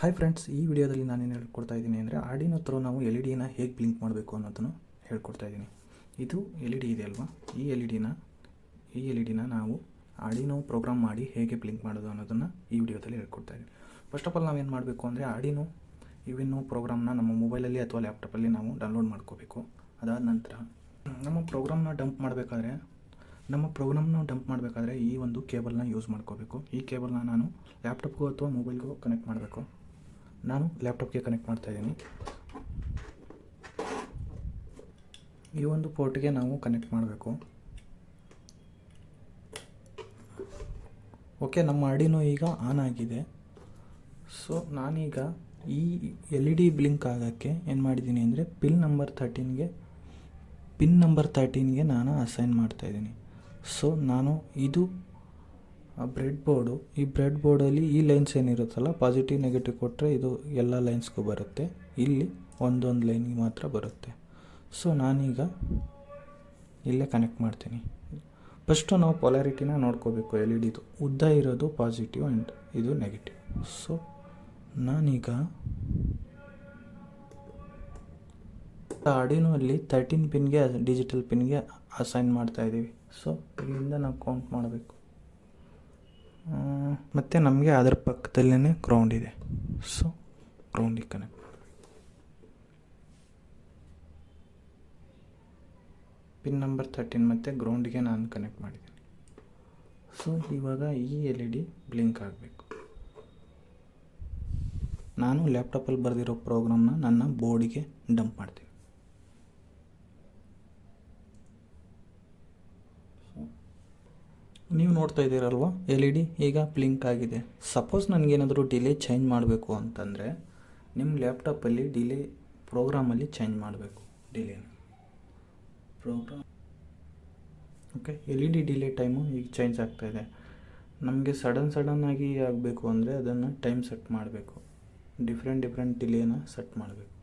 Hi friends, ಈ ವಿಡಿಯೋದಲ್ಲಿ ನಾನೇನು ಹೇಳ್ಕೊಡ್ತಾ ಇದ್ದೀನಿ ಅಂದರೆ ಆರ್ಡಿನೋ ಥ್ರೂ ನಾವು ಎಲ್ ಇ ಡಿನ ಹೇಗೆ ಬ್ಲಿಂಕ್ ಮಾಡಬೇಕು ಅನ್ನೋದನ್ನು ಹೇಳ್ಕೊಡ್ತಾ ಇದ್ದೀನಿ. ಇದು ಎಲ್ ಇ ಡಿ ಇದೆ ಅಲ್ವಾ, ಈ ಎಲ್ ಇ ಡಿನ ನಾವು ಆರ್ಡಿನೋ ಪ್ರೋಗ್ರಾಮ್ ಮಾಡಿ ಹೇಗೆ ಬ್ಲಿಂಕ್ ಮಾಡೋದು ಅನ್ನೋದನ್ನು ಈ ವಿಡಿಯೋದಲ್ಲಿ ಹೇಳ್ಕೊಡ್ತಾ ಇದ್ದೀನಿ. ಫಸ್ಟ್ ಆಫ್ ಆಲ್ ನಾವೇನು ಮಾಡಬೇಕು ಅಂದರೆ ಆರ್ಡಿನೋ ಇವಿನ್ನೋ ಪ್ರೋಗ್ರಾಮ್ನ ನಮ್ಮ ಮೊಬೈಲಲ್ಲಿ ಅಥವಾ ಲ್ಯಾಪ್ಟಾಪಲ್ಲಿ ನಾವು ಡೌನ್ಲೋಡ್ ಮಾಡ್ಕೋಬೇಕು. ಅದಾದ ನಂತರ ನಮ್ಮ ಪ್ರೋಗ್ರಾಮ್ನ ಡಂಪ್ ಮಾಡಬೇಕಾದ್ರೆ ಈ ಒಂದು ಕೇಬಲ್ನ ಯೂಸ್ ಮಾಡ್ಕೋಬೇಕು. ಈ ಕೇಬಲ್ನ ನಾನು ಲ್ಯಾಪ್ಟಾಪ್ಗೂ ಅಥವಾ ಮೊಬೈಲ್ಗೂ ಕನೆಕ್ಟ್ ಮಾಡಬೇಕು. ನಾನು ಲ್ಯಾಪ್ಟಾಪ್ಗೆ ಕನೆಕ್ಟ್ ಮಾಡ್ತಾಯಿದ್ದೀನಿ. ಈ ಒಂದು ಪೋರ್ಟ್ಗೆ ನಾವು ಕನೆಕ್ಟ್ ಮಾಡಬೇಕು. ಓಕೆ, ನಮ್ಮ ಆರ್ಡಿನೋ ಈಗ ಆನ್ ಆಗಿದೆ. ಸೊ ನಾನೀಗ ಈ ಎಲ್ ಇ ಡಿ ಬ್ಲಿಂಕ್ ಆಗೋಕ್ಕೆ ಏನು ಮಾಡಿದ್ದೀನಿ ಅಂದರೆ ಪಿನ್ ನಂಬರ್ 13ಗೆ ನಾನು ಅಸೈನ್ ಮಾಡ್ತಾಯಿದ್ದೀನಿ. ಸೊ ನಾನು ಇದು ಬ್ರೆಡ್ ಬೋರ್ಡಲ್ಲಿ ಈ ಲೈನ್ಸ್ ಏನಿರುತ್ತಲ್ಲ, ಪಾಸಿಟಿವ್ ನೆಗೆಟಿವ್ ಕೊಟ್ಟರೆ ಇದು ಎಲ್ಲ ಲೈನ್ಸ್ಗೂ ಬರುತ್ತೆ, ಇಲ್ಲಿ ಒಂದೊಂದು ಲೈನ್ಗೆ ಮಾತ್ರ ಬರುತ್ತೆ. ಸೊ ನಾನೀಗ ಇಲ್ಲೇ ಕನೆಕ್ಟ್ ಮಾಡ್ತೀನಿ. ಫಸ್ಟು ನಾವು ಪೊಲಾರಿಟಿನ ನೋಡ್ಕೋಬೇಕು. ಎಲ್ ಇ ಡಿದು ಉದ್ದ ಇರೋದು ಪಾಸಿಟಿವ್ ಆ್ಯಂಡ್ ಇದು ನೆಗೆಟಿವ್. ಸೊ ನಾನೀಗ ಆರ್ಡಿನೋ ಅಲ್ಲಿ 13 ಪಿನ್ಗೆ ಡಿಜಿಟಲ್ ಪಿನ್ಗೆ ಅಸೈನ್ ಮಾಡ್ತಾಯಿದ್ದೀವಿ. ಸೊ ಇಲ್ಲಿಂದ ನಾವು ಕೌಂಟ್ ಮಾಡಬೇಕು. ಮತ್ತು ನಮಗೆ ಅದರ ಪಕ್ಕದಲ್ಲೇ ಗ್ರೌಂಡ್ ಇದೆ. ಸೊ ಗ್ರೌಂಡಿಗೆ ಕನೆಕ್ಟ್ ಪಿನ್ ನಂಬರ್ 13 ಮತ್ತು ಗ್ರೌಂಡಿಗೆ ನಾನು ಕನೆಕ್ಟ್ ಮಾಡಿದ್ದೀನಿ. ಸೊ ಇವಾಗ ಈ ಎಲ್ ಇ ಡಿ ಬ್ಲಿಂಕ್ ಆಗಬೇಕು. ನಾನು ಲ್ಯಾಪ್ಟಾಪಲ್ಲಿ ಬರೆದಿರೋ ಪ್ರೋಗ್ರಾಮ್ನ ನನ್ನ ಬೋರ್ಡಿಗೆ ಡಂಪ್ ಮಾಡ್ತೀನಿ. ನೀವು ನೋಡ್ತಾ ಇದ್ದೀರಲ್ವ, ಎಲ್ ಇ ಡಿ ಈಗ ಬ್ಲಿಂಕ್ ಆಗಿದೆ. ಸಪೋಸ್ ನನಗೇನಾದರೂ ಡಿಲೇ ಚೇಂಜ್ ಮಾಡಬೇಕು ಅಂತಂದರೆ ನಿಮ್ಮ ಲ್ಯಾಪ್ಟಾಪಲ್ಲಿ ಪ್ರೋಗ್ರಾಮಲ್ಲಿ ಚೇಂಜ್ ಮಾಡಬೇಕು ಡಿಲೇನ. Okay, L E D delay time ಈಗ ಚೇಂಜ್ ಆಗ್ತಾಯಿದೆ. ನಮಗೆ ಸಡನ್ನಾಗಿ ಆಗಬೇಕು ಅಂದರೆ ಅದನ್ನು ಟೈಮ್ ಸೆಟ್ ಮಾಡಬೇಕು. ಡಿಫ್ರೆಂಟ್ ಡಿಲೇನ ಸೆಟ್ ಮಾಡಬೇಕು.